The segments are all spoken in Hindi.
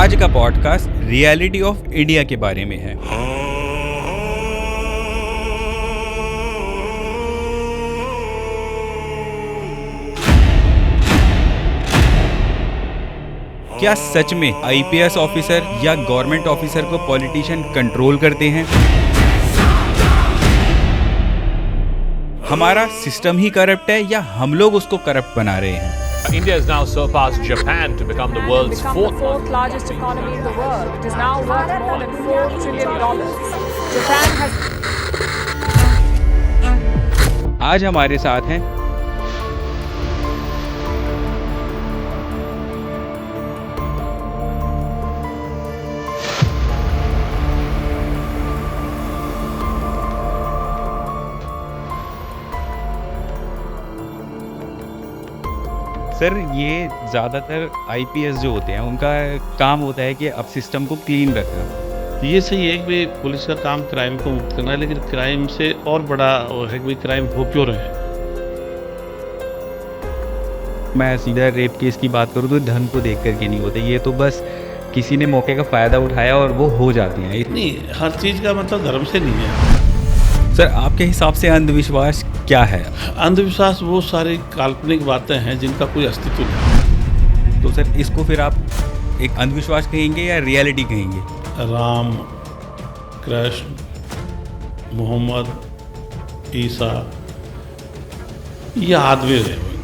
आज का पॉडकास्ट रियलिटी ऑफ इंडिया के बारे में है। क्या सच में आईपीएस ऑफिसर या गवर्नमेंट ऑफिसर को पॉलिटिशियन कंट्रोल करते हैं? हमारा सिस्टम ही करप्ट है या हम लोग उसको करप्ट बना रहे हैं? India has now surpassed Japan to become the world's fourth largest economy in the world. It is now worth more than $4 trillion. Japan has. आज हमारे साथ हैं सर, ये ज़्यादातर आईपीएस जो होते हैं उनका काम होता है कि अब सिस्टम को क्लीन रखना। ये सही है कि भाई पुलिस का काम क्राइम को मुक्त करना है, लेकिन क्राइम से और बड़ा है कि भाई क्राइम हो क्यों रहे हैं। मैं सीधा रेप केस की बात करूँ तो धर्म को देख करके नहीं होते, ये तो बस किसी ने मौके का फ़ायदा उठाया और वो हो जाती हैं। नहीं, हर चीज़ का मतलब धर्म से नहीं है। सर, आपके हिसाब से अंधविश्वास क्या है? अंधविश्वास वो सारी काल्पनिक बातें हैं जिनका कोई अस्तित्व नहीं। तो सर, इसको फिर आप एक अंधविश्वास कहेंगे या रियलिटी कहेंगे? राम, कृष्ण, मोहम्मद, ईसा, ये आदमी रहे होंगे,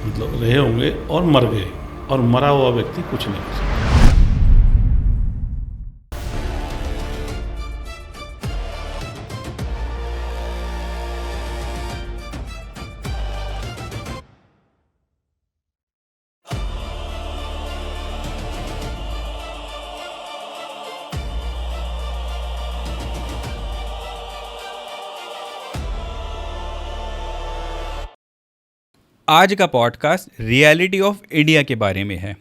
मतलब रहे होंगे और मर गए, और मरा हुआ व्यक्ति कुछ नहीं कर सकता। आज का पॉडकास्ट रियलिटी ऑफ इंडिया के बारे में है।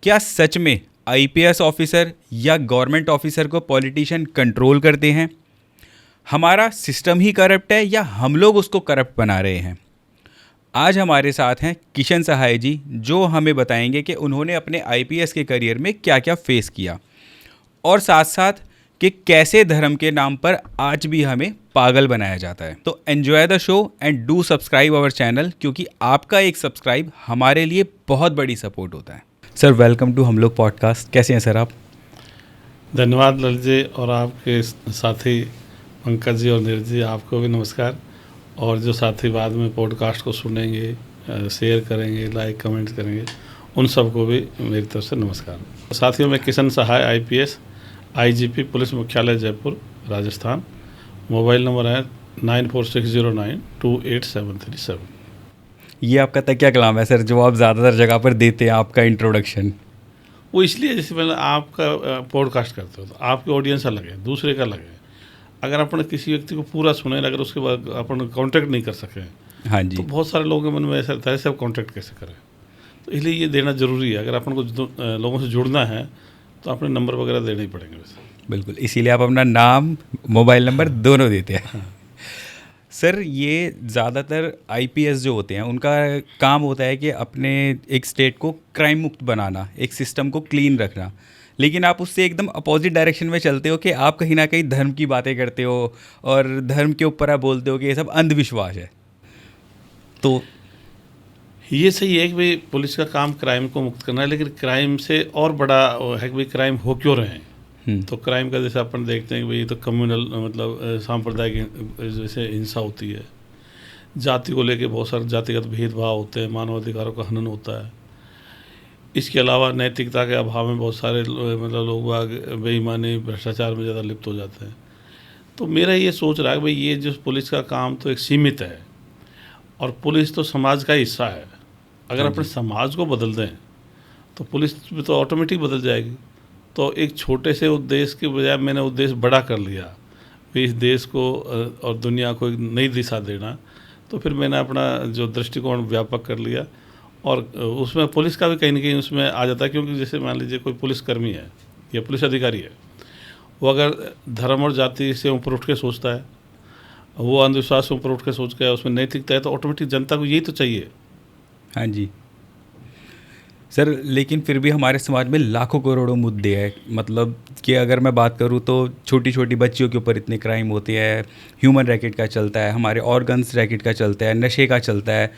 क्या सच में आईपीएस ऑफिसर या गवर्नमेंट ऑफिसर को पॉलिटिशियन कंट्रोल करते हैं? हमारा सिस्टम ही करप्ट है या हम लोग उसको करप्ट बना रहे हैं? आज हमारे साथ हैं किशन सहाय जी, जो हमें बताएंगे कि उन्होंने अपने आईपीएस के करियर में क्या क्या फेस किया, और साथ साथ कि कैसे धर्म के नाम पर आज भी हमें पागल बनाया जाता है। तो enjoy the show and do subscribe our channel, क्योंकि आपका एक सब्सक्राइब हमारे लिए बहुत बड़ी सपोर्ट होता है। सर, वेलकम टू हम लोग पॉडकास्ट। कैसे हैं सर आप? धन्यवाद ललित जी, और आपके साथी पंकज जी और नीरज जी, आपको भी नमस्कार। और जो साथी बाद में पॉडकास्ट को सुनेंगे, शेयर करेंगे, लाइक कमेंट करेंगे, उन सबको भी मेरी तरफ से नमस्कार। साथियों, मैं किशन सहाय आईपीएस आईजीपी पुलिस मुख्यालय जयपुर राजस्थान। मोबाइल नंबर है 9460928737। ये आपका तकिया कलाम है सर, जो आप ज़्यादातर जगह पर देते हैं आपका इंट्रोडक्शन। वो इसलिए, जैसे पहले आपका पॉडकास्ट करते हो तो आपकी ऑडियंस अलग है, दूसरे का अलग है। अगर अपन किसी व्यक्ति को पूरा सुने, अगर उसके बाद अपन कॉन्टैक्ट नहीं कर सकें, हाँ जी, तो बहुत सारे लोगों के मन में ऐसा रहता है से आप कॉन्टैक्ट कैसे करें। तो इसलिए ये देना ज़रूरी है। अगर अपन को लोगों से जुड़ना है तो अपने नंबर वगैरह देने ही पड़ेंगे वैसे। बिल्कुल, इसीलिए आप अपना नाम, मोबाइल नंबर दोनों देते हैं। सर, ये ज़्यादातर आईपीएस जो होते हैं उनका काम होता है कि अपने एक स्टेट को क्राइम मुक्त बनाना, एक सिस्टम को क्लीन रखना, लेकिन आप उससे एकदम अपोजिट डायरेक्शन में चलते हो कि आप कहीं ना कहीं धर्म की बातें करते हो और धर्म के ऊपर आप बोलते हो कि ये सब अंधविश्वास है। तो ये सही है कि भाई पुलिस का काम क्राइम को मुक्त करना है, लेकिन क्राइम से और बड़ा है कि भाई क्राइम हो क्यों रहे हैं। तो क्राइम का जैसे अपन देखते हैं कि भाई ये तो कम्युनल, मतलब सांप्रदायिक जैसे हिंसा होती है, जाति को लेके बहुत सारे जातिगत भेदभाव होते हैं, मानवाधिकारों का हनन होता है। इसके अलावा नैतिकता के अभाव में बहुत सारे मतलब लोग बेईमानी, भ्रष्टाचार में ज़्यादा लिप्त हो जाते हैं। तो मेरा ये सोच रहा है कि भाई ये जो पुलिस का काम तो एक सीमित है, और पुलिस तो समाज का हिस्सा है। अगर अपने समाज को बदल दें तो पुलिस भी तो ऑटोमेटिक बदल जाएगी। तो एक छोटे से उद्देश्य के बजाय मैंने उद्देश्य बड़ा कर लिया, इस देश को और दुनिया को एक नई दिशा देना। तो फिर मैंने अपना जो दृष्टिकोण व्यापक कर लिया, और उसमें पुलिस का भी कहीं ना कहीं उसमें आ जाता है। क्योंकि जैसे मान लीजिए कोई पुलिसकर्मी है या पुलिस अधिकारी है, वो अगर धर्म और जाति से ऊपर उठ के सोचता है, वो अंधविश्वास से ऊपर उठ के सोच के उसमें नैतिकता है, तो ऑटोमेटिक जनता को यही तो चाहिए। हाँ जी, सर लेकिन फिर भी हमारे समाज में लाखों करोड़ों मुद्दे हैं, मतलब कि अगर मैं बात करूँ तो छोटी छोटी बच्चियों के ऊपर इतने क्राइम होते हैं, ह्यूमन रैकेट का चलता है, हमारे ऑर्गन्स रैकेट का चलता है, नशे का चलता है,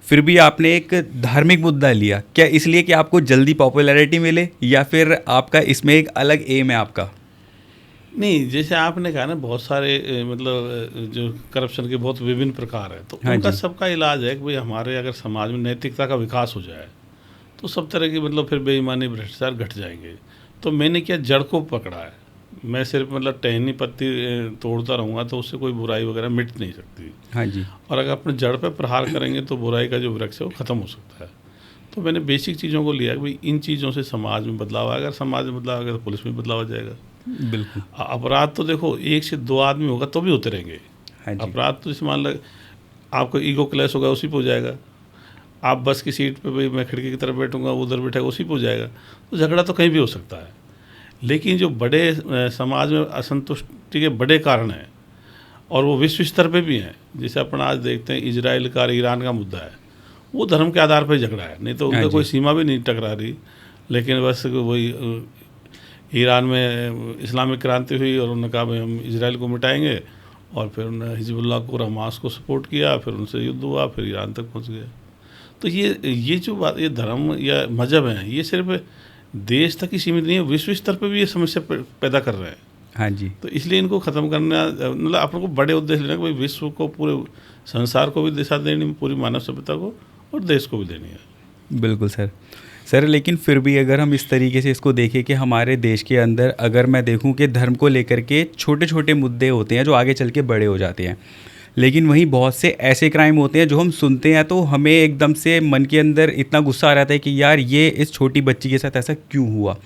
फिर भी आपने एक धार्मिक मुद्दा लिया, क्या इसलिए कि आपको जल्दी पॉपुलैरिटी मिले या फिर आपका इसमें एक अलग एम है आपका? नहीं, जैसे आपने कहा ना बहुत सारे मतलब जो करप्शन के बहुत विभिन्न प्रकार है, तो हाँ उनका जी। सबका इलाज है कि भाई हमारे अगर समाज में नैतिकता का विकास हो जाए तो सब तरह की मतलब फिर बेईमानी भ्रष्टाचार घट जाएंगे। तो मैंने क्या जड़ को पकड़ा है, मैं सिर्फ मतलब टहनी पत्ती तोड़ता रहूँगा तो उससे कोई बुराई वगैरह मिट नहीं सकती। हाँ जी। और अगर अपने जड़ पे प्रहार करेंगे तो बुराई का जो वृक्ष है वो ख़त्म हो सकता है। तो मैंने बेसिक चीज़ों को लिया कि भाई इन चीज़ों से समाज में बदलाव आएगा, अगर समाज में बदलाव आएगा तो पुलिस में बदलाव आ जाएगा। बिल्कुल। अपराध तो देखो एक से दो आदमी होगा तो भी होते रहेंगे। हाँ जी। अपराध तो जैसे मान लो आपको ईगो क्लैश होगा उसी पे हो जाएगा। आप बस की सीट पे भाई मैं खिड़की की तरफ बैठूंगा, वो उधर बैठेगा, उसी पे हो जाएगा। तो झगड़ा तो कहीं भी हो सकता है। लेकिन जो बड़े समाज में असंतुष्टि के बड़े कारण हैं और वो विश्व स्तर पे भी हैं, जैसे अपन आज देखते हैं इजराइल का ईरान का मुद्दा है, वो धर्म के आधार पर झगड़ा है, नहीं तो हाँ उनका जी। कोई सीमा भी नहीं टकरा रही। लेकिन बस वही ईरान में इस्लामिक क्रांति हुई और उन्होंने कहा भाई हम इजराइल को मिटाएंगे, और फिर उन्होंने हिजबुल्लाह को और हमास को सपोर्ट किया, फिर उनसे युद्ध हुआ, फिर ईरान तक पहुंच गया। तो ये जो बात, ये धर्म या मजहब है, ये सिर्फ देश तक ही सीमित नहीं है, विश्व स्तर पर भी ये समस्या पैदा कर रहे हैं। हाँ जी। तो इसलिए इनको ख़त्म करना मतलब अपन को बड़े उद्देश्य लेना कि भाई विश्व को, पूरे संसार को भी दिशा देनी, पूरी मानव सभ्यता को और देश को भी देनी है। बिल्कुल सर। सर लेकिन फिर भी अगर हम इस तरीके से इसको देखें कि हमारे देश के अंदर अगर मैं देखूं कि धर्म को लेकर के छोटे छोटे मुद्दे होते हैं जो आगे चल के बड़े हो जाते हैं, लेकिन वहीं बहुत से ऐसे क्राइम होते हैं जो हम सुनते हैं तो हमें एकदम से मन के अंदर इतना गुस्सा आ जाता है कि यार ये इस छोटी बच्ची के साथ ऐसा क्यों हुआ।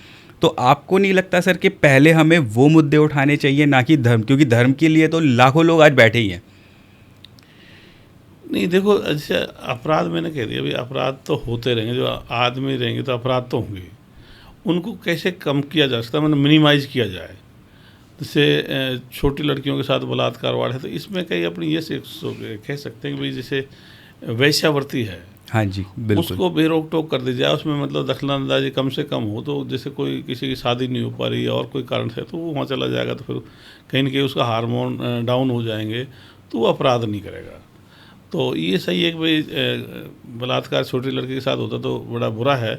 तो आपको नहीं लगता सर कि पहले हमें वो मुद्दे उठाने चाहिए, ना कि धर्म, क्योंकि धर्म के लिए तो लाखों लोग आज बैठे ही हैं। नहीं देखो, जैसे अपराध मैंने कह दिया, भाई अपराध तो होते रहेंगे, जो आदमी रहेंगे तो अपराध तो होंगे। उनको कैसे कम किया जा सकता है, मतलब मिनिमाइज किया जाए। जैसे छोटी लड़कियों के साथ बलात्कार वार है, तो इसमें कहीं अपनी ये कह सकते हैं कि भाई जैसे वैश्यावृत्ति है, हाँ जी बिल्कुल। उसको बेरोक टोक कर दी जाए, उसमें मतलब दखलंदाजी कम से कम हो। तो जैसे कोई किसी की शादी नहीं हो पा रही है और कोई कारण से, तो वो वहाँ चला जाएगा, तो फिर कहीं ना कहीं उसका हार्मोन डाउन हो जाएंगे, तो वो अपराध नहीं करेगा। तो ये सही है कि भाई बलात्कार छोटी लड़की के साथ होता तो बड़ा बुरा है,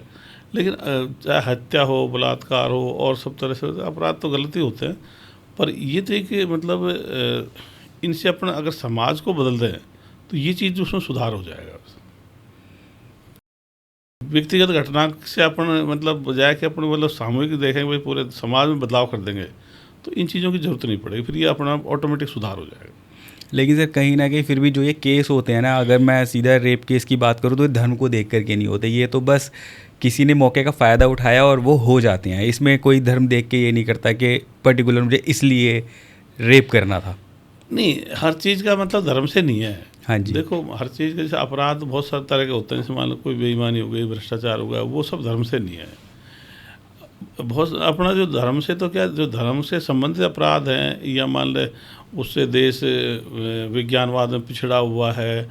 लेकिन चाहे हत्या हो, बलात्कार हो और सब तरह से अपराध तो गलत ही होते हैं। पर ये तो कि मतलब इनसे अपन अगर समाज को बदल दें तो ये चीज़ उसमें सुधार हो जाएगा। व्यक्तिगत घटना से अपन मतलब बजाय कि अपन मतलब सामूहिक देखेंगे, भाई पूरे समाज में बदलाव कर देंगे, तो इन चीज़ों की जरूरत नहीं पड़ेगी, फिर ये अपना ऑटोमेटिक सुधार हो जाएगा। लेकिन सर कहीं ना कहीं फिर भी जो ये केस होते हैं ना, अगर मैं सीधा रेप केस की बात करूँ तो ये धर्म को देख करके नहीं होते, ये तो बस किसी ने मौके का फ़ायदा उठाया और वो हो जाते हैं। इसमें कोई धर्म देख के ये नहीं करता कि पर्टिकुलर मुझे इसलिए रेप करना था। नहीं, हर चीज़ का मतलब धर्म से नहीं है। हाँ जी। देखो हर चीज़ के जैसे अपराध बहुत सारे तरह के होते हैं, जैसे मान लो कोई बेईमानी हो गई, भ्रष्टाचार हो गया, वो सब धर्म से नहीं है। बहुत अपना जो धर्म से, तो क्या जो धर्म से संबंधित अपराध हैं, या मान ले उससे देश विज्ञानवाद में पिछड़ा हुआ है,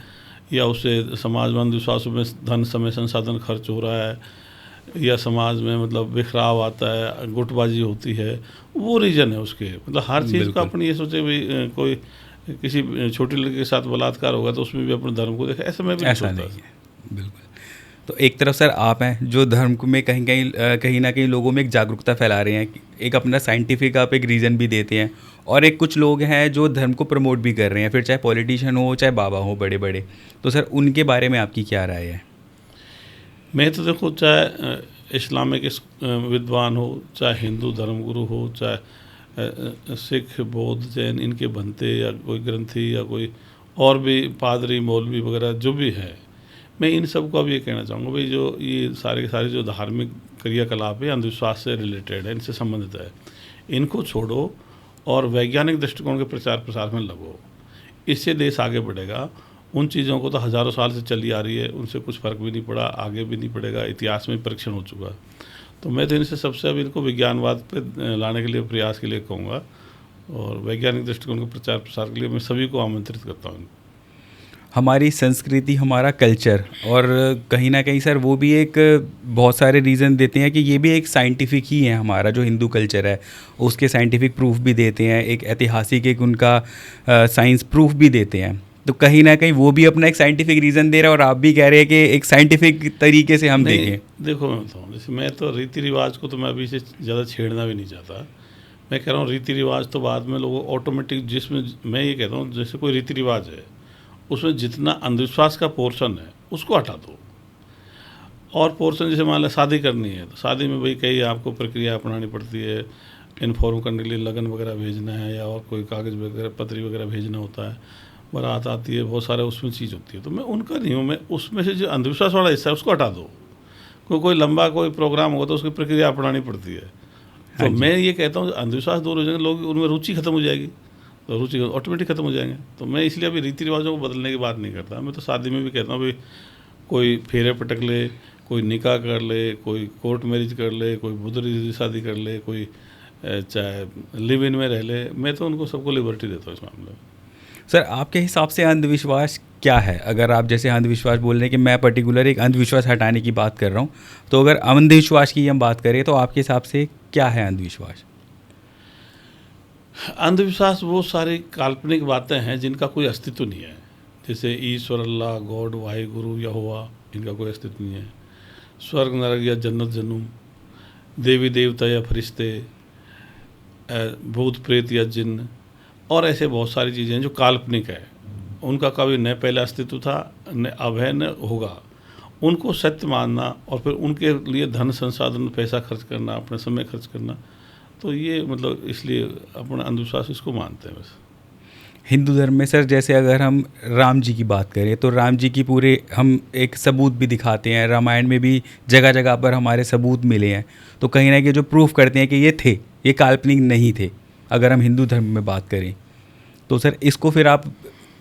या उससे समाज में अंधविश्वासों में धन समय संसाधन खर्च हो रहा है, या समाज में मतलब बिखराव आता है, गुटबाजी होती है, वो रीजन है उसके। मतलब हर चीज़ का अपन ये सोचे भाई कोई किसी छोटी लड़की के साथ बलात्कार होगा तो उसमें भी अपने धर्म को देखे, ऐसा मैं भी ऐसा नहीं है। बिल्कुल। तो एक तरफ सर आप हैं जो धर्म में कहीं ना कहीं लोगों में एक जागरूकता फैला रहे हैं, एक अपना साइंटिफिक आप एक रीज़न भी देते हैं, और एक कुछ लोग हैं जो धर्म को प्रमोट भी कर रहे हैं, फिर चाहे पॉलिटिशियन हो चाहे बाबा हो बड़े बड़े। तो सर उनके बारे में आपकी क्या राय है? मैं तो देखो, चाहे इस्लामिक विद्वान हो, चाहे हिंदू धर्मगुरु हो, चाहे सिख बौद्ध जैन इनके बनते, या कोई ग्रंथी, या कोई और भी पादरी मौलवी वगैरह जो भी है, मैं इन सब को अब ये कहना चाहूँगा भाई जो ये सारे के सारे जो धार्मिक क्रियाकलाप है अंधविश्वास से रिलेटेड है, इनसे संबंधित है, इनको छोड़ो और वैज्ञानिक दृष्टिकोण के प्रचार प्रसार में लगो। इससे देश आगे बढ़ेगा। उन चीज़ों को तो हज़ारों साल से चली आ रही है, उनसे कुछ फ़र्क भी नहीं पड़ा, आगे भी नहीं पड़ेगा, इतिहास में परीक्षण हो चुका। तो मैं तो इनसे सबसे अब इनको विज्ञानवाद पे लाने के लिए प्रयास के लिए कहूँगा, और वैज्ञानिक दृष्टिकोण के प्रचार प्रसार के लिए मैं सभी को आमंत्रित करता हूँ। हमारी संस्कृति, हमारा कल्चर, और कहीं ना कहीं सर वो भी एक बहुत सारे रीज़न देते हैं कि ये भी एक साइंटिफिक ही है, हमारा जो हिंदू कल्चर है उसके साइंटिफिक प्रूफ भी देते हैं, एक ऐतिहासिक एक उनका साइंस प्रूफ भी देते हैं। तो कहीं ना कहीं वो भी अपना एक साइंटिफिक रीज़न दे रहा है और आप भी कह रहे हैं कि एक साइंटिफिक तरीके से हम देखें। देखो मैं बताऊँ, जैसे मैं तो रीति रिवाज को तो मैं अभी से ज़्यादा छेड़ना भी नहीं चाहता। मैं कह रहा हूँ रीति रिवाज तो बाद में लोगों ऑटोमेटिक, जिसमें मैं ये कहता हूँ जैसे कोई रीति रिवाज है उसमें जितना अंधविश्वास का पोर्शन है उसको हटा दो, और पोर्शन जैसे मान लो शादी करनी है तो शादी में भाई कई आपको प्रक्रिया अपनानी पड़ती है, इन्फॉर्म करने के लिए लगन वगैरह भेजना है या और कोई कागज़ वगैरह पत्री वगैरह भेजना होता है, बारात आती है, बहुत सारे उसमें चीज़ होती है। तो मैं उनका नहीं हूँ, मैं उसमें से जो अंधविश्वास वाला हिस्सा है उसको हटा दो। कोई लंबा कोई प्रोग्राम होगा तो उसकी प्रक्रिया अपनानी पड़ती है। तो मैं ये कहता हूँ अंधविश्वास दूर हो जाएंगे, लोग उनमें रुचि खत्म हो जाएगी, तो रुचि ऑटोमेटिक खत्म हो जाएंगे। तो मैं इसलिए अभी रीति रिवाजों को बदलने की बात नहीं करता। मैं तो शादी में भी कहता हूँ भाई कोई फेरे पटक ले, कोई निकाह कर ले, कोई कोर्ट मैरिज कर ले, कोई बुद्धरी शादी कर ले, कोई चाहे लिव इन में रह ले, मैं तो उनको सबको लिबर्टी देता हूँ इस मामले में। सर आपके हिसाब से अंधविश्वास क्या है? अगर आप जैसे अंधविश्वास बोल रहे हैं कि मैं पर्टिकुलर एक अंधविश्वास हटाने की बात कर रहा हूँ, तो अगर अंधविश्वास की हम बात करें तो आपके हिसाब से क्या है अंधविश्वास? अंधविश्वास वो सारी काल्पनिक बातें हैं जिनका कोई अस्तित्व नहीं है, जैसे ईश्वर, अल्लाह, गॉड, वाहिगुरु, यहोवा, इनका कोई अस्तित्व नहीं है। स्वर्ग, नरक या जन्नत जन्नूम, देवी देवता या फरिश्ते, भूत प्रेत या जिन्न, और ऐसे बहुत सारी चीज़ें हैं जो काल्पनिक है, उनका कभी न पहले अस्तित्व था, न अब है, न होगा। उनको सत्य मानना और फिर उनके लिए धन संसाधन, पैसा खर्च करना, अपना समय खर्च करना, तो ये मतलब इसलिए अपना अंधविश्वास इसको मानते हैं। बस हिंदू धर्म में सर जैसे अगर हम राम जी की बात करें तो राम जी की पूरे हम एक सबूत भी दिखाते हैं, रामायण में भी जगह जगह पर हमारे सबूत मिले हैं, तो कहीं ना कहीं जो प्रूफ करते हैं कि ये थे, ये काल्पनिक नहीं थे, अगर हम हिंदू धर्म में बात करें। तो सर इसको फिर आप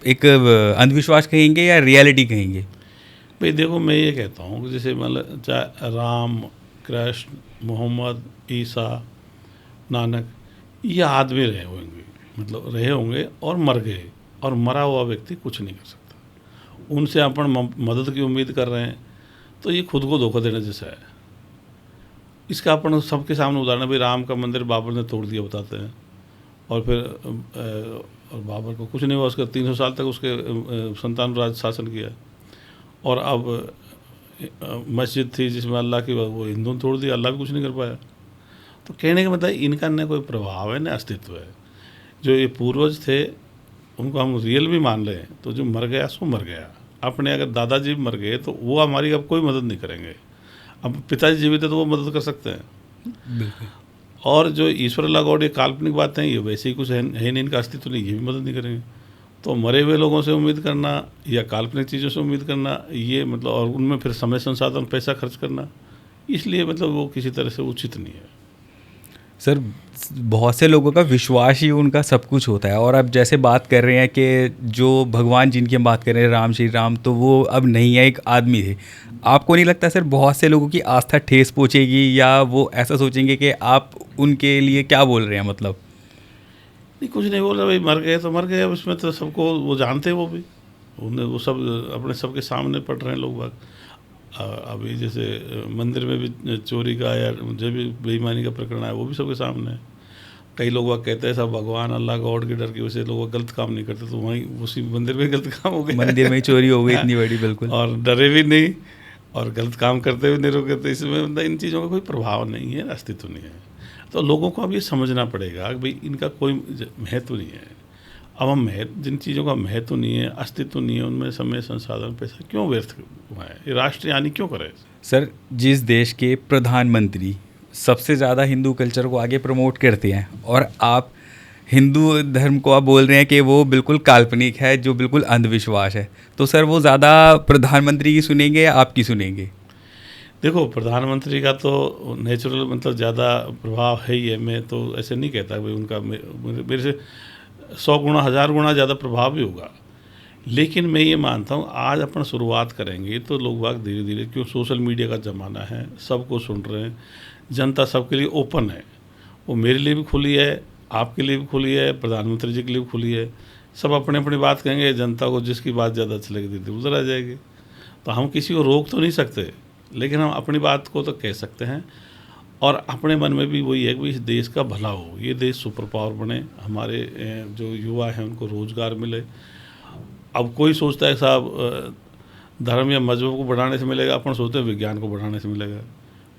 एक अंधविश्वास कहेंगे या रियलिटी कहेंगे? भाई देखो, मैं ये कहता हूँ कि जैसे मतलब चाहे राम, कृष्ण, मोहम्मद, ईसा, नानक, ये आदमी रहे होंगे, मतलब रहे होंगे और मर गए, और मरा हुआ व्यक्ति कुछ नहीं कर सकता। उनसे अपन मदद की उम्मीद कर रहे हैं तो ये खुद को धोखा देने जैसा है। इसका अपन सबके सामने उदाहरण, भाई राम का मंदिर बाबर ने तोड़ दिया बताते हैं, और फिर और बाबर को कुछ नहीं हुआ, उसका 300 साल तक उसके संतान राज शासन किया, और अब मस्जिद थी जिसमें अल्लाह की, वो हिंदुओं ने तोड़ दिया, अल्लाह भी कुछ नहीं कर पाया। तो कहने का मतलब इनका न कोई प्रभाव है न अस्तित्व है। जो ये पूर्वज थे उनको हम रियल भी मान लें तो जो मर गया सो मर गया। अपने अगर दादाजी मर गए तो वो हमारी अब कोई मदद नहीं करेंगे, अब पिताजी जीवित है तो वो मदद कर सकते हैं। बिल्कुल। और जो ईश्वर, अल्लाह, गॉड, ये काल्पनिक बातें हैं, ये वैसे ही कुछ है नहीं, इनका अस्तित्व नहीं, ये भी मदद नहीं करेंगे। तो मरे हुए लोगों से उम्मीद करना या काल्पनिक चीज़ों से उम्मीद करना, ये मतलब, और उनमें फिर समय, संसाधन, पैसा खर्च करना, इसलिए मतलब वो किसी तरह से उचित नहीं है। सर बहुत से लोगों का विश्वास ही उनका सब कुछ होता है, और अब जैसे बात कर रहे हैं कि जो भगवान जिनकी हम बात कर रहे हैं राम, श्री राम, तो वो अब नहीं है, एक आदमी थे। आपको नहीं लगता सर बहुत से लोगों की आस्था ठेस पहुँचेगी, या वो ऐसा सोचेंगे कि आप उनके लिए क्या बोल रहे हैं? मतलब नहीं, कुछ नहीं बोल रहा भाई, मर गए तो मर गए, अब इसमें तो सबको वो जानते हैं, वो भी उन्हें वो सब अपने सबके सामने पढ़ रहे हैं लोग बाग। अभी जैसे मंदिर में भी चोरी का या जो भी बेईमानी का प्रकरण है वो भी सबके सामने है। कई लोग वह कहते हैं सब भगवान, अल्लाह, गॉड के डर की वजह से लोग गलत काम नहीं करते, तो वहीं उसी मंदिर में गलत काम हो गया, मंदिर में चोरी हो गई इतनी बड़ी। बिल्कुल। और डरे भी नहीं और गलत काम करते हुए नहीं रुके, तो इसमें मतलब इन चीज़ों का कोई प्रभाव नहीं है, अस्तित्व नहीं है। तो लोगों को अब ये समझना पड़ेगा कि भाई इनका कोई महत्व नहीं है। अब हम जिन चीज़ों का महत्व नहीं है, अस्तित्व नहीं है, उनमें समय, संसाधन, पैसा क्यों व्यर्थ हुआ है? ये राष्ट्रीय हानि क्यों करे? सर जिस देश के प्रधानमंत्री सबसे ज़्यादा हिंदू कल्चर को आगे प्रमोट करते हैं, और आप हिंदू धर्म को आप बोल रहे हैं कि वो बिल्कुल काल्पनिक है, जो बिल्कुल अंधविश्वास है, तो सर वो ज़्यादा प्रधानमंत्री की सुनेंगे या आपकी सुनेंगे? देखो, प्रधानमंत्री का तो नेचुरल मतलब ज़्यादा प्रभाव है ही है। मैं तो ऐसे नहीं कहता भाई उनका मेरे से 100 गुना 1000 गुना ज़्यादा प्रभाव भी होगा। लेकिन मैं ये मानता हूँ आज अपन शुरुआत करेंगे तो लोग बाग धीरे धीरे, क्यों सोशल मीडिया का ज़माना है, सबको सुन रहे हैं, जनता सबके लिए ओपन है, वो मेरे लिए भी खुली है, आपके लिए भी खुली है, प्रधानमंत्री जी के लिए भी खुली है, सब अपनी अपनी बात कहेंगे, जनता को जिसकी बात ज़्यादा अच्छी लगती थी उधर आ जाएगी। तो हम किसी को रोक तो नहीं सकते, लेकिन हम अपनी बात को तो कह सकते हैं। और अपने मन में भी वही है कि इस देश का भला हो, ये देश सुपर पावर बने, हमारे जो युवा हैं उनको रोज़गार मिले। अब कोई सोचता है साहब धर्म या मजहब को बढ़ाने से मिलेगा, अपन सोचते हैं विज्ञान को बढ़ाने से मिलेगा।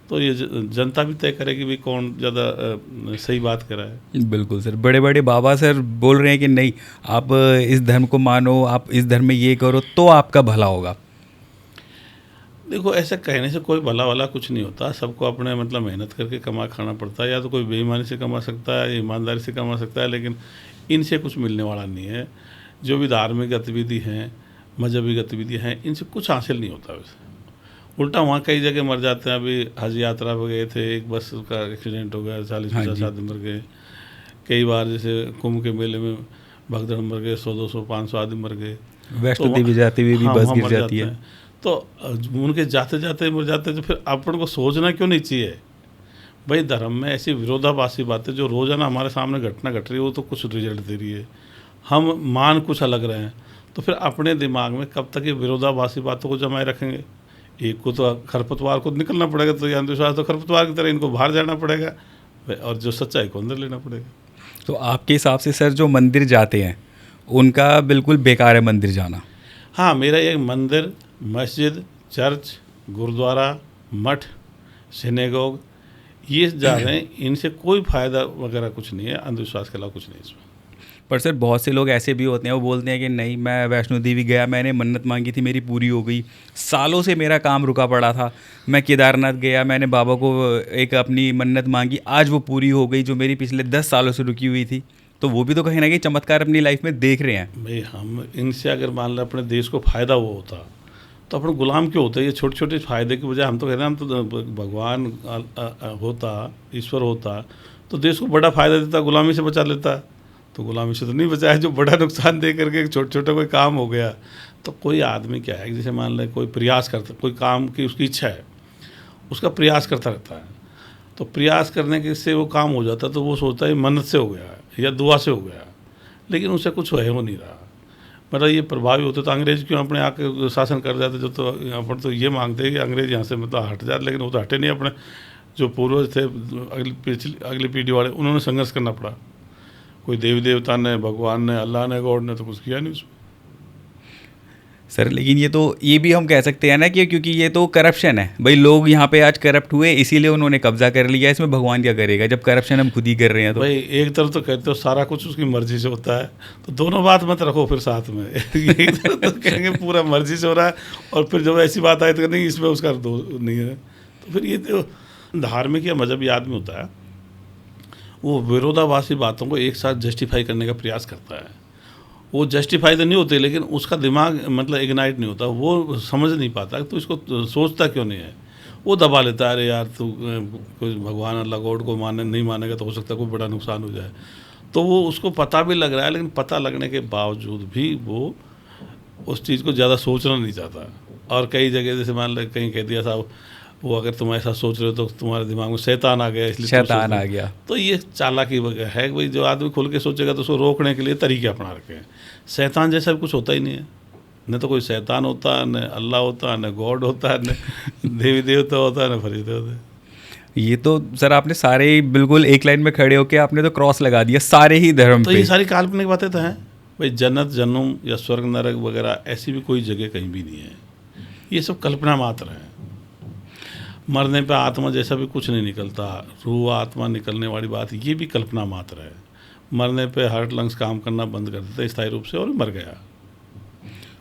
तो ये जनता भी तय करेगी भी कौन ज़्यादा सही बात कर रहा है। बिल्कुल सर, बड़े बड़े बाबा सर बोल रहे हैं कि नहीं आप इस धर्म को मानो, आप इस धर्म में ये करो तो आपका भला होगा। देखो ऐसे कहने से कोई भला वाला कुछ नहीं होता, सबको अपने मतलब मेहनत करके कमा खाना पड़ता है। या तो कोई बेईमानी से कमा सकता है, ईमानदारी से कमा सकता है, लेकिन इनसे कुछ मिलने वाला नहीं है। जो भी धार्मिक गतिविधि हैं, मजहबी गतिविधि हैं, इनसे कुछ हासिल नहीं होता। वैसे उल्टा वहाँ कई जगह मर जाते हैं। अभी हज यात्रा पर गए थे, एक बस का एक्सीडेंट हो गया, 40-50 आदमी मर गए। कई बार जैसे कुंभ के मेले में भगदड़ मर गए, 100-200-500 आदमी मर गए। वैष्णो देवी जाते हुए भी बस गिर जाती है। तो उनके जाते जाते मर जाते, तो फिर अपन को सोचना क्यों नहीं चाहिए भाई? धर्म में ऐसी विरोधाभासी बातें जो रोज़ाना हमारे सामने घटना घट रही है वो तो कुछ रिजल्ट दे रही है, हम मान कुछ अलग रहे हैं। तो फिर अपने दिमाग में कब तक ये विरोधाभासी बातों को जमाए रखेंगे? एक को तो खरपतवार को निकलना पड़ेगा, तो ये अंधविश्वास तो खरपतवार की तरह इनको बाहर जाना पड़ेगा, और जो सच्चाई को अंदर लेना पड़ेगा। तो आपके हिसाब से सर जो मंदिर जाते हैं उनका बिल्कुल बेकार है मंदिर जाना? हाँ, मेरा एक मंदिर, मस्जिद, चर्च, गुरुद्वारा, मठ, सिनेगोग ये जा रहे हैं, इनसे कोई फ़ायदा वगैरह कुछ नहीं है, अंधविश्वास के अलावा कुछ नहीं इसमें। पर सर बहुत से लोग ऐसे भी होते हैं, वो बोलते हैं कि नहीं मैं वैष्णो देवी गया, मैंने मन्नत मांगी थी, मेरी पूरी हो गई, सालों से मेरा काम रुका पड़ा था। मैं केदारनाथ गया, मैंने बाबा को एक अपनी मन्नत मांगी, आज वो पूरी हो गई जो मेरी पिछले 10 सालों से रुकी हुई थी। तो वो भी तो कहीं ना कहीं चमत्कार अपनी लाइफ में देख रहे हैं। भाई हम इनसे अगर मान लें अपने देश को फ़ायदा वो होता तो अपने गुलाम क्यों होते? ये छोटे छोटे फ़ायदे की बजाय हम तो कहते हैं हम तो भगवान होता, ईश्वर होता तो देश को बड़ा फ़ायदा देता, गुलामी से बचा लेता। तो गुलामी से तो नहीं बचाया, जो बड़ा नुकसान दे करके छोटे छोटे कोई काम हो गया। तो कोई आदमी क्या है, जैसे मान लें कोई प्रयास करता, कोई काम की उसकी इच्छा है, उसका प्रयास करता रहता है, तो प्रयास करने के से वो काम हो जाता, तो वो सोचता है मन्नत से हो गया या दुआ से हो गया, लेकिन उससे कुछ हो नहीं रहा। मतलब ये प्रभावी होते तो अंग्रेज क्यों अपने आके शासन कर जाते? जो तो अपन तो ये मांगते हैं कि अंग्रेज यहाँ से मतलब हट जाते, लेकिन वो तो हटे नहीं। अपने जो पूर्वज थे, अगली पीढ़ी वाले, उन्होंने संघर्ष करना पड़ा। कोई देवी देवता ने, भगवान ने, अल्लाह ने, गॉड ने तो कुछ किया नहीं उसमें। सर लेकिन ये भी हम कह सकते हैं ना कि क्योंकि ये तो करप्शन है भाई, लोग यहाँ पे आज करप्ट हुए इसीलिए उन्होंने कब्जा कर लिया, इसमें भगवान क्या करेगा जब करप्शन हम खुद ही कर रहे हैं? तो भाई एक तरफ तो कहते हो सारा कुछ उसकी मर्जी से होता है, तो दोनों बात मत रखो फिर साथ में। एक तरफ तो कहेंगे पूरा मर्जी से हो रहा है, और फिर जब ऐसी बात आए तो नहीं इसमें उसका दोष नहीं है। तो फिर ये तो धार्मिक या मजहबी आदमी होता है, वो विरोधाभासी बातों को एक साथ जस्टिफाई करने का प्रयास करता है। वो जस्टिफाई तो नहीं होते, लेकिन उसका दिमाग मतलब इग्नाइट नहीं होता, वो समझ नहीं पाता तो इसको सोचता क्यों नहीं है। वो दबा लेता है, अरे यार तू कोई भगवान अल्लाह गॉड को नहीं मानेगा तो हो सकता है कोई बड़ा नुकसान हो जाए। तो वो उसको पता भी लग रहा है, लेकिन पता लगने के बावजूद भी वो उस चीज़ को ज़्यादा सोचना नहीं चाहता। और कई जगह जैसे मान लो कहीं कह दिया साहब वो अगर तुम ऐसा सोच रहे हो तो तुम्हारे दिमाग में शैतान आ गया, इसलिए शैतान आ गया। तो ये चालाकी वगैरह है भाई, जो आदमी खुल के सोचेगा तो उसको रोकने के लिए तरीके अपना रखे हैं। शैतान जैसा भी कुछ होता ही नहीं है, न तो कोई शैतान होता, न अल्लाह होता, न गॉड होता, न देवी देवता होता, न फरिश्ते होते। ये तो सर आपने सारे ही बिल्कुल एक लाइन में खड़े होकर आपने तो क्रॉस लगा दिया सारे ही धर्म तो पे। ये सारी काल्पनिक बातें तो हैं भाई, जन्नत जन्नम या स्वर्ग नरक वगैरह ऐसी भी कोई जगह कहीं भी नहीं है, ये सब कल्पना मात्र है। मरने पे आत्मा जैसा भी कुछ नहीं निकलता, रूह आत्मा निकलने वाली बात ये भी कल्पना मात्र है। मरने पे हार्ट लंग्स काम करना बंद कर देते स्थायी रूप से और मर गया।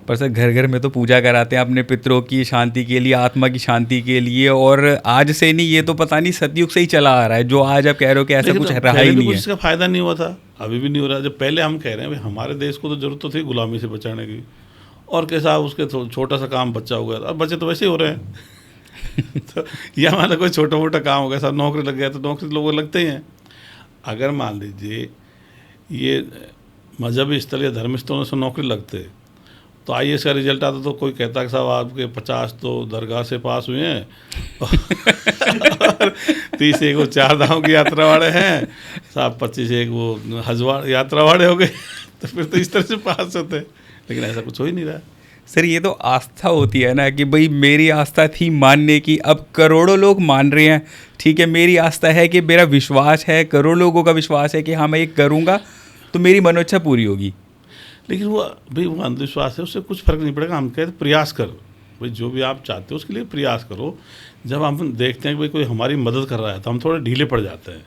पर सर घर घर में तो पूजा कराते हैं अपने पितरों की शांति के लिए, आत्मा की शांति के लिए, और आज से नहीं, ये तो पता नहीं सतयुग से ही चला आ रहा है जो आज आप कह रहे हो कि ऐसा कुछ रहा ही नहीं है। इसका फायदा नहीं हुआ था, अभी भी नहीं हो रहा। जब पहले हम कह रहे हैं भाई हमारे देश को तो जरूरत तो थी गुलामी से बचाने की, और कैसा उसके छोटा सा काम बच्चा हो गया था, अब बच्चे तो वैसे ही हो रहे हैं। तो या मान लो कोई छोटा मोटा काम हो गया, सब नौकरी लग गया, तो नौकरी लोगों को लगते ही हैं। अगर मान लीजिए ये मजहबी स्थल या धर्म स्थलों से नौकरी लगते तो IAS का रिजल्ट आता तो कोई कहता कि साहब आपके 50 तो दरगाह से पास हुए हैं और 30 एक वो 4 धाम की यात्रा वाले हैं, 25 एक वो हजवार यात्रा वाले हो गए। तो फिर तो इस तरह से पास होते हैं, लेकिन ऐसा कुछ हो ही नहीं रहा। सर ये तो आस्था होती है ना कि भाई मेरी आस्था थी मानने की, अब करोड़ों लोग मान रहे हैं, ठीक है, मेरी आस्था है कि मेरा विश्वास है, करोड़ों लोगों का विश्वास है कि हाँ मैं ये करूँगा तो मेरी मनोइच्छा पूरी होगी। लेकिन वो अंधविश्वास है, उससे कुछ फर्क नहीं पड़ेगा। हम कहते प्रयास करो भाई, जो भी आप चाहते हो उसके लिए प्रयास करो। जब हम देखते हैं कि भाई कोई हमारी मदद कर रहा है तो हम थोड़े ढीले पड़ जाते हैं।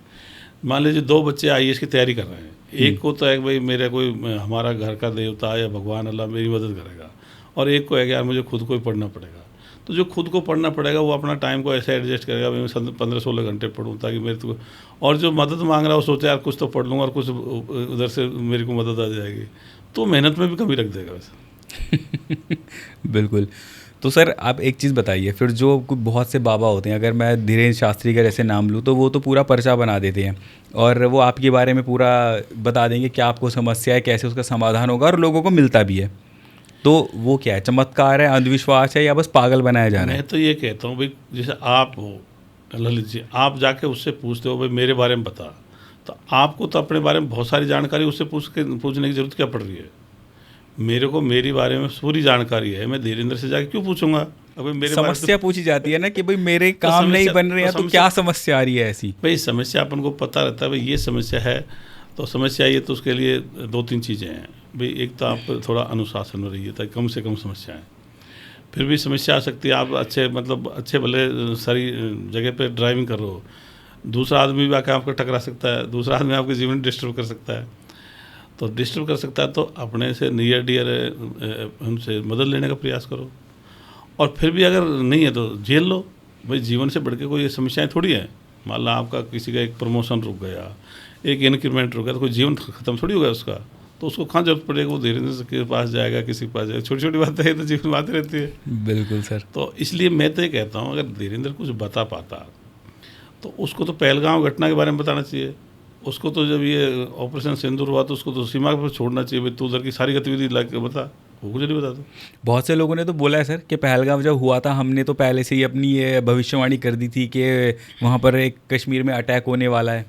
मान लीजिए 2 बच्चे IAS की तैयारी कर रहे हैं, एक को तो है कि भाई मेरा कोई हमारा घर का देवता या भगवान अल्लाह मेरी मदद करेगा, और एक को है कि यार मुझे खुद को ही पढ़ना पड़ेगा। तो जो खुद को पढ़ना पड़ेगा वो अपना टाइम को ऐसे एडजस्ट करेगा, भाई मैं 15-16 घंटे पढ़ूँ ताकि मेरे को, और जो मदद मांग रहा है वो सोचा यार कुछ तो पढ़ लूँगा और कुछ उधर से मेरे को मदद आ जाएगी, तो मेहनत में भी कमी रख देगा वैसे। बिल्कुल। तो सर आप एक चीज़ बताइए, फिर जो बहुत से बाबा होते हैं, अगर मैं धीरेन्द्र शास्त्री का जैसे नाम लूँ तो वो तो पूरा पर्चा बना देते हैं और वो आपके बारे में पूरा बता देंगे क्या आपको समस्या है, कैसे उसका समाधान होगा, और लोगों को मिलता भी है। तो वो क्या है, चमत्कार है, अंधविश्वास है, या बस पागल बनाया जा रहा है? मैं तो ये कहता हूँ भाई, जैसे आप हो ललित जी, आप जाके उससे पूछते हो भाई मेरे बारे में बता, तो आपको तो अपने बारे में बहुत सारी जानकारी उससे पूछने की जरूरत क्या पड़ रही है? मेरे को मेरी बारे में पूरी जानकारी है, मैं धीरेन्द्र से जाके क्यों पूछूंगा? अभी मेरे समस्या पूछी जाती है ना कि भाई मेरे काम नहीं बन रहे हैं, तो क्या समस्या आ रही है ऐसी? भाई समस्या अपन को पता रहता है, भाई ये समस्या है, तो समस्या ये, तो उसके लिए 2-3 चीज़ें हैं भाई। एक तो आप थोड़ा अनुशासन में रहिए ताकि कम से कम समस्याएं, फिर भी समस्या आ सकती है। आप अच्छे भले सारी जगह पे ड्राइविंग कर रहे हो, दूसरा आदमी भी आकर आपको टकरा सकता है, दूसरा आदमी आपके जीवन डिस्टर्ब कर सकता है। तो डिस्टर्ब कर सकता है तो अपने से नियर डियर उनसे मदद लेने का प्रयास करो, और फिर भी अगर नहीं है तो झेल लो। भाई जीवन से बढ़ के कोई समस्याएं थोड़ी है। मान लो आपका किसी का एक प्रमोशन रुक गया, एक इंक्रीमेंट रुक गया, तो कोई जीवन खत्म थोड़ी हो गया उसका, तो उसको कहाँ जरूरत पड़ेगा? वो धीरेन्द्र के पास जाएगा, किसी के पास जाएगा, छोटी छोटी बातें है तो जीवन में आती रहती है। बिल्कुल सर। तो इसलिए मैं तो ये कहता हूँ, अगर धीरेन्द्र कुछ बता पाता तो उसको तो पहलगाम घटना के बारे में बताना चाहिए। उसको तो जब ये ऑपरेशन सिंदूर हुआ तो उसको तो सीमा पर छोड़ना चाहिए, भाई तू उधर की सारी गतिविधि ला के बता, वो कुछ नहीं बताता। बहुत से लोगों ने तो बोला है सर कि पहलगाम जब हुआ था हमने तो पहले से ही अपनी ये भविष्यवाणी कर दी थी कि वहाँ पर एक कश्मीर में अटैक होने वाला है।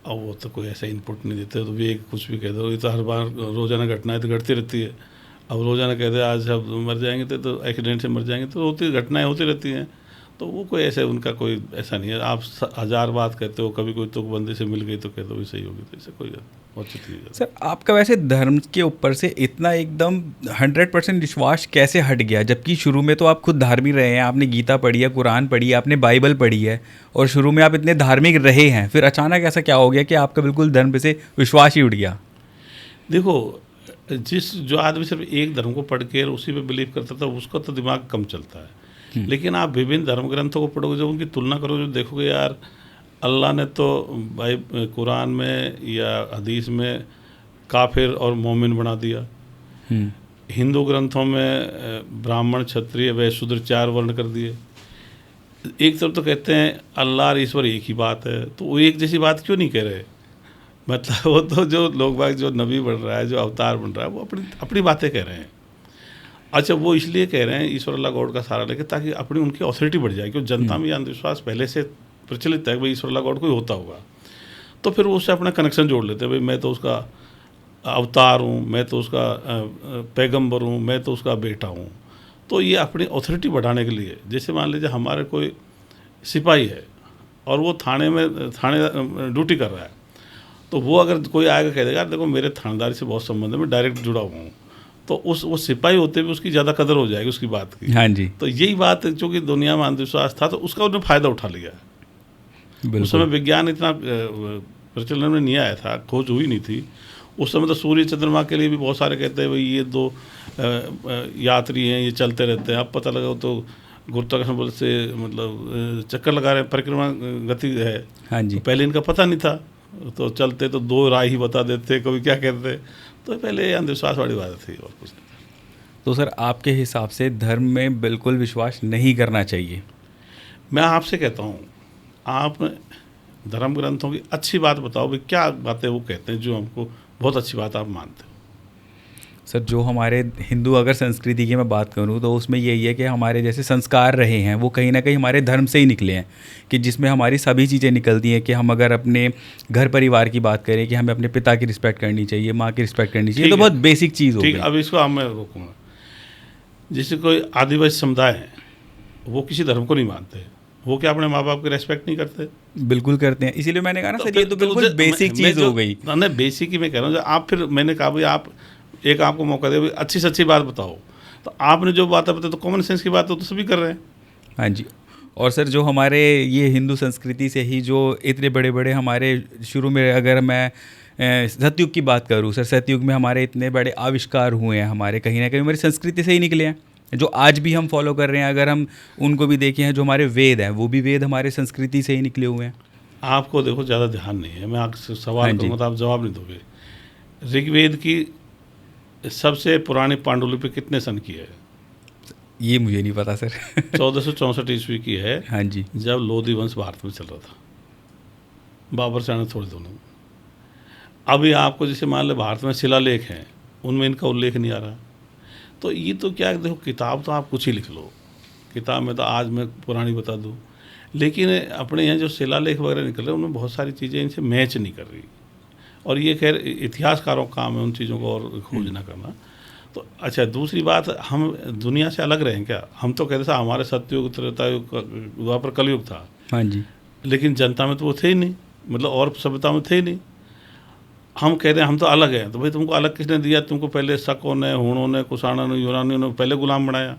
अब वो तो कोई ऐसा इनपुट नहीं देते, तो भी एक कुछ भी कह दो, ये तो हर बार रोज़ाना घटनाएं तो घटती रहती है। अब रोज़ाना कहते हैं आज सब मर जाएंगे तो एक्सीडेंट से मर जाएंगे, तो होती घटनाएं होती रहती हैं। तो वो कोई ऐसे उनका कोई ऐसा नहीं है। आप 1000 बात कहते हो, कभी कोई तो बंदे से मिल गई तो कहते हो सही होगी, तो ऐसा कोई बहुत चीज़ नहीं है। सर आपका वैसे धर्म के ऊपर से इतना एकदम 100% विश्वास कैसे हट गया, जबकि शुरू में तो आप खुद धार्मिक रहे हैं, आपने गीता पढ़ी है, कुरान पढ़ी है, आपने बाइबल पढ़ी है, और शुरू में आप इतने धार्मिक रहे हैं, फिर अचानक ऐसा क्या हो गया कि आपका बिल्कुल धर्म पे से विश्वास ही उठ गया? देखो, जो आदमी सिर्फ एक धर्म को पढ़ के उसी पे बिलीव करता था, उसका तो दिमाग कम चलता है। लेकिन आप विभिन्न धर्म ग्रंथों को पढ़ोगे, जब उनकी तुलना करोगे, जो देखोगे यार अल्लाह ने तो भाई कुरान में या हदीस में काफिर और मोमिन बना दिया। हिंदू ग्रंथों में ब्राह्मण, क्षत्रिय, वैश्य, शूद्र 4 वर्ण कर दिए। एक तरफ तो कहते हैं अल्लाह और ईश्वर एक ही बात है, तो वो एक जैसी बात क्यों नहीं कह रहे? मतलब वो तो जो लोग बाग, जो नबी बन रहा है, जो अवतार बन रहा है, वो अपनी बातें कह रहे हैं। अच्छा, वो इसलिए कह रहे हैं ईश्वर अल्लाह गॉड का सहारा लेके, ताकि अपनी उनकी ऑथोरिटी बढ़ जाए, क्योंकि जनता में यह अंधविश्वास पहले से प्रचलित है कि भाई ईश्वर अल्लाह गॉड कोई होता होगा। तो फिर वो उससे अपना कनेक्शन जोड़ लेते हैं, भाई मैं तो उसका अवतार हूँ, मैं तो उसका पैगंबर हूँ, मैं तो उसका बेटा हूँ। तो ये अपनी ऑथोरिटी बढ़ाने के लिए, जैसे मान लीजिए हमारे कोई सिपाही है और वो थाने ड्यूटी कर रहा है, तो वो अगर कोई आएगा कह देगा देखो मेरे थानेदारी से बहुत संबंध है, मैं डायरेक्ट जुड़ा हुआ हूँ, तो वो सिपाही होते भी उसकी ज़्यादा कदर हो जाएगी उसकी बात की। हाँ जी। तो यही बात जो कि दुनिया में अंधविश्वास था, तो उसका उन्होंने फ़ायदा उठा लिया। उस समय विज्ञान इतना प्रचलन में नहीं आया था, खोज हुई नहीं थी उस समय। तो सूर्य चंद्रमा के लिए भी बहुत सारे कहते हैं भाई ये 2 यात्री हैं, ये चलते रहते हैं। अब पता लगा तो गुरुत्वाकर्षण बल से मतलब चक्कर लगा रहे हैं, परिक्रमा गति है। हाँ जी। तो पहले इनका पता नहीं था, तो चलते तो 2 राय ही बता देते, कभी क्या कहते, तो पहले अंधविश्वास वाली बात थी और कुछ नहीं। तो सर आपके हिसाब से धर्म में बिल्कुल विश्वास नहीं करना चाहिए? मैं आपसे कहता हूँ, आप धर्म ग्रंथों की अच्छी बात बताओ, भाई क्या बातें वो कहते हैं जो हमको बहुत अच्छी बात आप मानते हो। सर जो हमारे हिंदू अगर संस्कृति की मैं बात करूं तो उसमें यही है कि हमारे जैसे संस्कार रहे हैं वो कहीं ना कहीं हमारे धर्म से ही निकले हैं, कि जिसमें हमारी सभी चीज़ें निकलती हैं। कि हम अगर अपने घर परिवार की बात करें कि हमें अपने पिता की रिस्पेक्ट करनी चाहिए, माँ की रिस्पेक्ट करनी चाहिए, तो बहुत बेसिक चीज़ हो गई। ठीक, अब इसको अब मैं रोकूंगा। जैसे कोई आदिवासी समुदाय है, वो किसी धर्म को नहीं मानते, वो क्या अपने माँ बाप की रेस्पेक्ट नहीं करते? बिल्कुल करते हैं, इसीलिए मैंने कहा ना सर ये तो बिल्कुल बेसिक चीज़ हो गई। नहीं, बेसिक ही मैं कह रहा हूँ। आप फिर मैंने कहा भाई आप एक आपको मौका दे, अच्छी से अच्छी बात बताओ, तो आपने जो बात बताई तो कॉमन सेंस की बात तो सभी कर रहे हैं। हाँ जी। और सर जो हमारे ये हिंदू संस्कृति से ही जो इतने बड़े बड़े हमारे शुरू में, अगर मैं सतयुग की बात करूँ सर, सतयुग में हमारे इतने बड़े आविष्कार हुए हैं हमारे, कहीं ना कहीं हमारी संस्कृति से ही निकले हैं, जो आज भी हम फॉलो कर रहे हैं। अगर हम उनको भी देखें हैं, जो हमारे वेद हैं वो भी वेद हमारे संस्कृति से ही निकले हुए हैं। आपको देखो ज़्यादा ध्यान नहीं है, मैं आपसे सवाल करूँगा तो आप जवाब नहीं दोगे। ऋग्वेद की सबसे पुरानी पांडुलिपि कितने सन की है? ये मुझे नहीं पता सर। 1464 ईस्वी की है। हाँ जी। जब लोधी वंश भारत में चल रहा था, बाबर शाह ने थोड़े दोनों। अभी आपको जैसे मान लो भारत में शिलालेख हैं, उनमें इनका उल्लेख नहीं आ रहा। तो ये तो क्या है, देखो किताब तो आप कुछ ही लिख लो, किताब में तो आज मैं पुरानी बता दूँ, लेकिन अपने यहाँ जो शिलालेख वगैरह निकल रहे हैं उनमें बहुत सारी चीज़ें इनसे मैच नहीं कर रही। और ये खैर इतिहासकारों का काम है उन चीज़ों को और खोजना करना। तो अच्छा, दूसरी बात, हम दुनिया से अलग रहे हैं क्या? हम तो कहते थे हमारे सत्ययुग, त्रेतायुग, द्वापर, कलयुग था। हाँ जी। लेकिन जनता में तो वो थे ही नहीं, मतलब और सभ्यता में थे ही नहीं। हम कह रहे हैं हम तो अलग हैं, तो भाई तुमको अलग किसने दिया? तुमको पहले शकों ने, हूणों ने, कुषाणों ने, यूनानियों ने पहले गुलाम बनाया,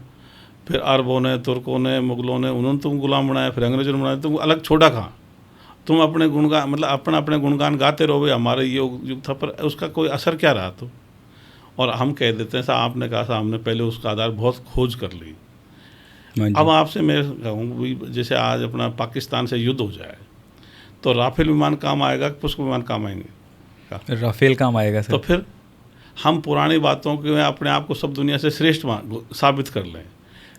फिर अरबों ने, तुर्कों ने, मुगलों ने, उन्होंने तुम गुलाम बनाया, फिर अंग्रेजों ने बनाया, तुमको अलग छोड़ा कहाँ? तुम अपने गुणगान, मतलब अपने गुणगान गाते रहो, भाई हमारे ये युग था, पर उसका कोई असर क्या रहा? तो और हम कह देते हैं साहब, आपने कहा साहब हमने पहले उसका आधार बहुत खोज कर ली। अब आपसे मैं कहूँ, जैसे आज अपना पाकिस्तान से युद्ध हो जाए तो राफेल विमान काम आएगा, पुष्प विमान काम आएंगे? राफेल काम आएगा सर। तो फिर हम पुरानी बातों के में अपने आप को सब दुनिया से श्रेष्ठ साबित कर लें,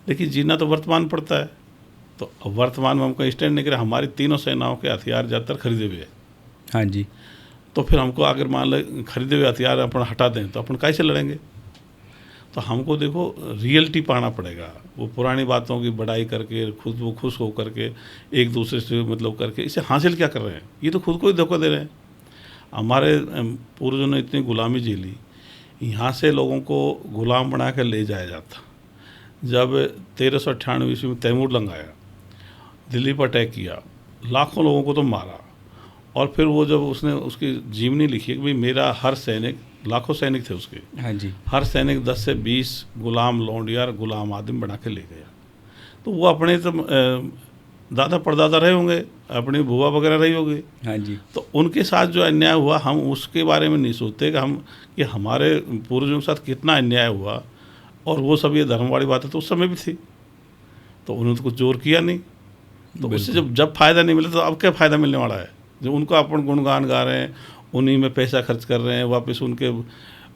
लेकिन जीना तो वर्तमान पड़ता है। तो वर्तमान में हमको स्टैंड नहीं करें, हमारी तीनों सेनाओं के हथियार ज़्यादातर खरीदे हुए हैं। हाँ जी। तो फिर हमको अगर मान लें खरीदे हुए हथियार अपन हटा दें तो अपन कैसे लड़ेंगे? तो हमको देखो रियलिटी पाना पड़ेगा, वो पुरानी बातों की बड़ाई करके खुद वो खुश हो करके एक दूसरे से मतलब करके इसे हासिल क्या कर रहे हैं? ये तो खुद को ही धोखा दे रहे हैं। हमारे पूर्वजों ने इतनी गुलामी झेली, यहाँ से लोगों को गुलाम बना कर ले जाया जाता। जब 1398 ईस्वी में तैमूर लंग आया, दिल्ली पर अटैक किया, लाखों लोगों को तो मारा, और फिर वो जब उसने उसकी जीवनी लिखी कि भाई मेरा हर सैनिक, लाखों सैनिक थे उसके, हाँ जी, हर सैनिक 10 से 20 गुलाम लौंडिया, गुलाम आदमी बना के ले गया। तो वो अपने तो दादा परदादा रहे होंगे, अपनी बुआ वगैरह रही होगी। हाँ जी। तो उनके साथ जो अन्याय हुआ, हम उसके बारे में नहीं सोचते कि हमारे पूर्वजों के साथ कितना अन्याय हुआ, और वो सब ये धर्म वाली बातें तो उस समय भी थी, तो उन्होंने तो कुछ जोर किया नहीं। तो उससे जब फ़ायदा नहीं मिला तो अब क्या फ़ायदा मिलने वाला है? जो उनको अपन गुणगान गा रहे हैं, उन्हीं में पैसा खर्च कर रहे हैं, वापस उनके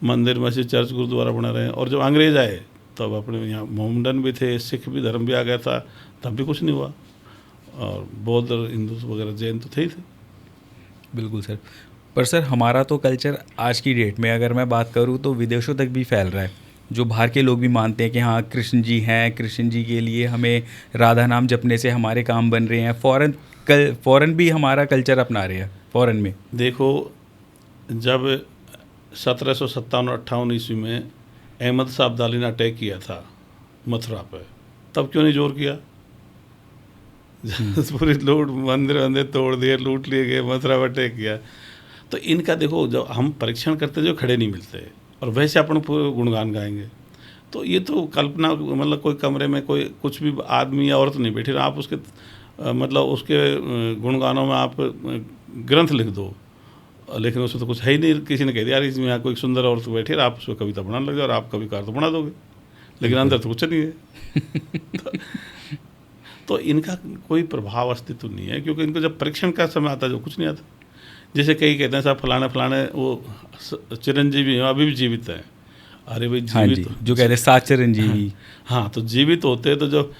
मंदिर, मस्जिद, चर्च, गुरुद्वारा बना रहे हैं। और जब अंग्रेज़ आए तब अपने यहाँ मोहम्मडन भी थे, सिख भी, धर्म भी आ गया था, तब भी कुछ नहीं हुआ। और बौद्ध, हिंदू वगैरह, जैन तो थे ही थे। बिल्कुल सर। पर सर हमारा तो कल्चर आज की डेट में अगर मैं बात करूँ तो विदेशों तक भी फैल रहा है, जो बाहर के लोग भी मानते हैं कि हाँ कृष्ण जी हैं, कृष्ण जी के लिए हमें राधा नाम जपने से हमारे काम बन रहे हैं। फ़ॉरेन भी हमारा कल्चर अपना रहे हैं। फ़ॉरेन में देखो, जब 1757-58 ईस्वी में अहमद शाह अब्दाली ने अटैक किया था मथुरा पर, तब क्यों नहीं जोर किया? पूरी लूट, मंदिर तोड़ दिए, लूट लिए गए, मथुरा पर अटैक किया। तो इनका देखो, जब हम परीक्षण करते जो खड़े नहीं मिलते, और वैसे अपन पूरे गुणगान गाएंगे, तो ये तो कल्पना, मतलब कोई कमरे में कोई कुछ भी आदमी या औरत नहीं बैठी, आप उसके मतलब उसके गुणगानों में आप ग्रंथ लिख दो, लेकिन उसमें तो कुछ है ही नहीं। किसी ने कह दिया यार इसमें यहाँ कोई सुंदर औरत बैठी है, आप उसमें कविता बनाने लग जाओ, और आप कविकार तो बना दोगे, लेकिन अंदर तो कुछ नहीं है। तो इनका कोई प्रभाव अस्तित्व नहीं है, क्योंकि इनको जब परीक्षण का समय आता है जो कुछ नहीं आता। जैसे कई कहते हैं साहब फलाने वो चिरंजीवी अभी भी जीवित हैं। अरे भाई जीवित, हाँ जी, जो कहते हैं 7 चिरंजीवी। हाँ, तो जीवित होते तो जो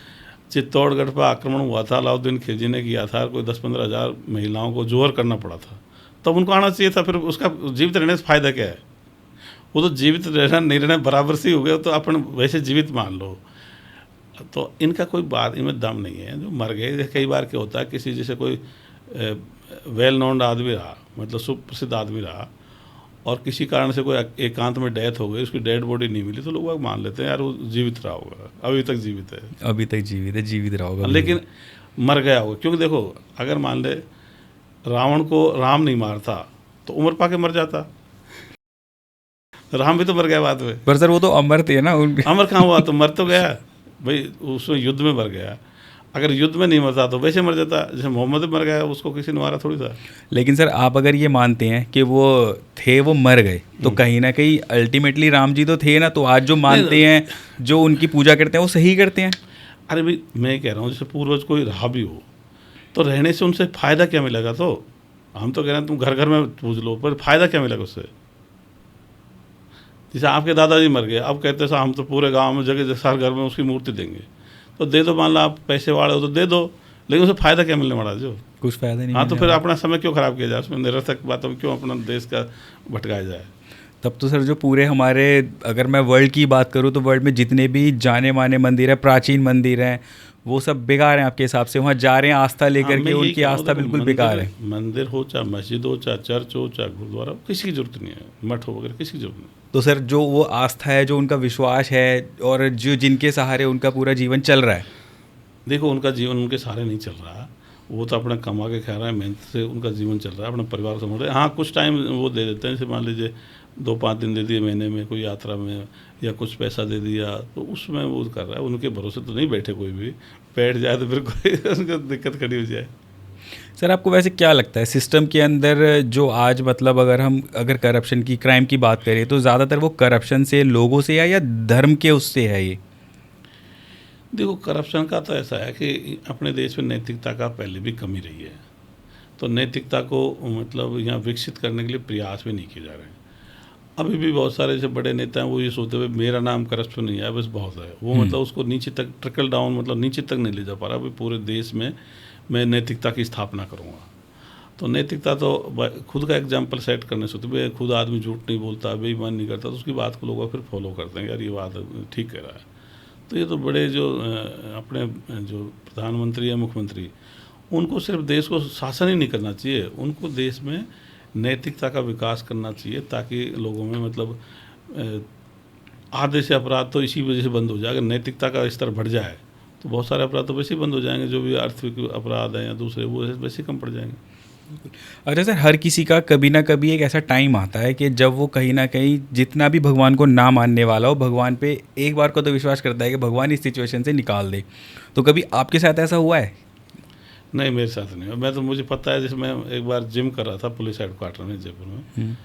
चित्तौड़गढ़ पर आक्रमण हुआ था, अलाउद्दीन खिलजी ने किया था, कोई 10-15 हज़ार महिलाओं को जोहर करना पड़ा था, तब उनको आना चाहिए था। फिर उसका जीवित रहने से फ़ायदा क्या है? वो तो जीवित रहना नहीं रहना बराबर से ही हो गया, तो अपन वैसे जीवित मान लो। तो इनका कोई बात, इनमें दम नहीं है। जो मर गए, कई बार क्या होता है, किसी जैसे कोई वेल नोन आदमी रहा, मतलब सुप्रसिद्ध आदमी रहा, और किसी कारण से कोई एकांत में डेथ हो गई, उसकी डेड बॉडी नहीं मिली, तो लोग मान लेते हैं यार वो जीवित रहा होगा, अभी तक जीवित है, अभी तक जीवित है, जीवित रहा होगा, लेकिन मर गया होगा। क्योंकि देखो, अगर मान ले रावण को राम नहीं मारता तो उम्र पाके मर जाता, राम भी तो मर गया बाद में। पर सर वो तो अमर थे ना, अमर कहाँ हुआ, तो मर तो गया भाई, उसमें युद्ध में मर गया। अगर युद्ध में नहीं मरता तो वैसे मर जाता, जैसे मोहम्मद मर गया, उसको किसी ने मारा थोड़ी था। लेकिन सर आप अगर ये मानते हैं कि वो थे, वो मर गए, तो कहीं ना कहीं अल्टीमेटली राम जी तो थे ना, तो आज जो मानते हैं, जो उनकी पूजा करते हैं, वो सही करते हैं। अरे भाई मैं कह रहा हूँ, जैसे पूर्वज कोई रहा भी हो तो रहने से उनसे फ़ायदा क्या मिलेगा? तो हम तो कह रहे हैं तुम घर घर में पूज लो, पर फ़ायदा क्या मिलेगा उससे? जैसे आपके दादाजी मर गए, अब कहते हैं हम तो पूरे गांव में जगह हर घर में उसकी मूर्ति देंगे, तो दे दो, मान लो आप पैसे वाले हो तो दे दो, लेकिन उसे फ़ायदा क्या मिलने वाला? जो कुछ फ़ायदा नहीं। हाँ, तो फिर अपना समय क्यों ख़राब किया जाए उसमें, निरर्थक बातों में क्यों अपना देश का भटकाया जाए? तब तो सर जो पूरे हमारे, अगर मैं वर्ल्ड की बात करूँ तो वर्ल्ड में जितने भी जाने माने मंदिर हैं, प्राचीन मंदिर हैं, वो सब बेकार हैं आपके हिसाब से? वहाँ जा रहे हैं आस्था लेकर के, उनकी आस्था बिल्कुल बेकार है। मंदिर हो, चाहे मस्जिद हो, चाहे चर्च हो, चाहे गुरुद्वारा, किसी की जरूरत नहीं है, मठ हो वगैरह, किसी की जरूरत नहीं। तो सर जो वो आस्था है, जो उनका विश्वास है, और जो जिनके सहारे उनका पूरा जीवन चल रहा है, देखो उनका जीवन उनके सहारे नहीं चल रहा, वो तो अपना कमा के खा रहा है, मेहनत से उनका जीवन चल रहा है, अपना परिवार संभाल रहे हैं। हाँ, कुछ टाइम वो दे देते हैं, जैसे मान लीजिए 2-5 दिन दे दिए महीने में कोई यात्रा में, या कुछ पैसा दे दिया, तो उसमें वो कर रहा है। उनके भरोसे तो नहीं बैठे, कोई भी बैठ जाए तो फिर कोई उनको दिक्कत खड़ी हो जाए। सर आपको वैसे क्या लगता है सिस्टम के अंदर जो आज, मतलब अगर करप्शन की, क्राइम की बात करें, तो ज़्यादातर वो करप्शन से, लोगों से, या धर्म के उससे है? ये देखो, करप्शन का तो ऐसा है कि अपने देश में नैतिकता का पहले भी कमी रही है, तो नैतिकता को मतलब यहाँ विकसित करने के लिए प्रयास भी नहीं किए जा रहे हैं। अभी भी बहुत सारे जैसे बड़े नेता हैं, वो ये सोचते हुए मेरा नाम करप्शन नहीं है, बस बहुत है, वो मतलब उसको नीचे तक ट्रिकल डाउन, मतलब नीचे तक नहीं ले जा पा रहा। अभी पूरे देश में मैं नैतिकता की स्थापना करूँगा, तो नैतिकता तो खुद का एग्जाम्पल सेट करने से होती है। खुद आदमी झूठ नहीं बोलता, बेईमान नहीं करता, तो उसकी बात को लोग फिर फॉलो करते हैं, यार ये बात ठीक कह रहा है। तो ये तो बड़े जो अपने जो प्रधानमंत्री या मुख्यमंत्री, उनको सिर्फ देश को शासन ही नहीं करना चाहिए, उनको देश में नैतिकता का विकास करना चाहिए, ताकि लोगों में मतलब आधे से अपराध तो इसी वजह से बंद हो जाए। अगर नैतिकता का स्तर बढ़ जाए तो बहुत सारे अपराध तो वैसे ही बंद हो जाएंगे, जो भी आर्थिक अपराध हैं या दूसरे, वो वैसे ही कम पड़ जाएंगे। अच्छा सर, हर किसी का कभी ना कभी एक ऐसा टाइम आता है कि जब वो कहीं ना कहीं, जितना भी भगवान को ना मानने वाला हो, भगवान पे एक बार को तो विश्वास करता है कि भगवान इस सिचुएशन से निकाल दे। तो कभी आपके साथ ऐसा हुआ है? नहीं, मेरे साथ नहीं। मैं तो, मुझे पता है, जैसे मैं एक बार जिम कर रहा था पुलिस हेडक्वार्टर में जयपुर में,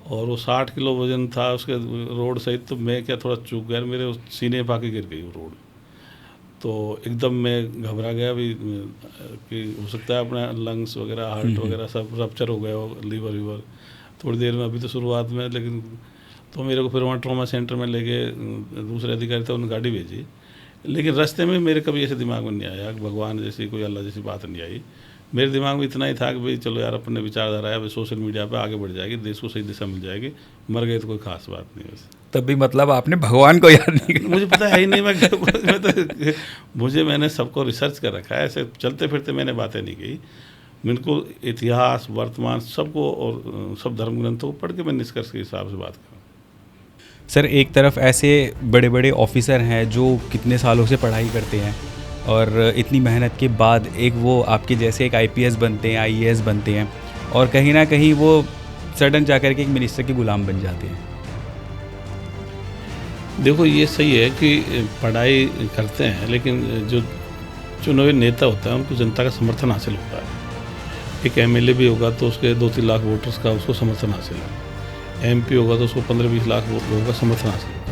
और वो 60 किलो वजन था उसके, रोड सहित, तो मैं क्या थोड़ा चूक गया, मेरे सीने पाके गिर गई वो रोड, तो एकदम मैं घबरा गया भी कि हो सकता है अपना लंग्स वगैरह, हार्ट वगैरह सब रप्चर हो गया हो, लीवर थोड़ी देर में, अभी तो शुरुआत में। लेकिन तो मेरे को फिर वहाँ ट्रॉमा सेंटर में लेके, दूसरे अधिकारी थे, उन्होंने गाड़ी भेजी, लेकिन रास्ते में मेरे कभी ऐसे दिमाग में नहीं आया भगवान जैसी, कोई अल्लाह जैसी बात नहीं आई। मेरे दिमाग में इतना ही था कि भाई चलो यार, अपने विचारधारा है, सोशल मीडिया पे आगे बढ़ जाएगी, देश को सही दिशा मिल जाएगी, मर गए तो कोई खास बात नहीं। वैसे तब भी मतलब आपने भगवान को याद नहीं किया? मुझे पता है ही नहीं, मैंने सबको रिसर्च कर रखा है, ऐसे चलते फिरते मैंने बातें नहीं की। मेरे को इतिहास, वर्तमान सबको और सब धर्म ग्रंथों को पढ़ के मैं निष्कर्ष के हिसाब से बात करूँ। सर एक तरफ ऐसे बड़े बड़े ऑफिसर हैं जो कितने सालों से पढ़ाई करते हैं, और इतनी मेहनत के बाद एक वो आपके जैसे एक IPS बनते हैं, IAS बनते हैं, और कहीं ना कहीं वो सडन जाकर के एक मिनिस्टर के गुलाम बन जाते हैं। देखो, ये सही है कि पढ़ाई करते हैं, लेकिन जो चुने हुए नेता होता है उनको जनता का समर्थन हासिल होता है। एक MLA भी होगा तो उसके 2-3 लाख वोटर्स का उसको समर्थन हासिल है, MP होगा तो उसको 15-20 लाख लोगों का समर्थन हासिल है।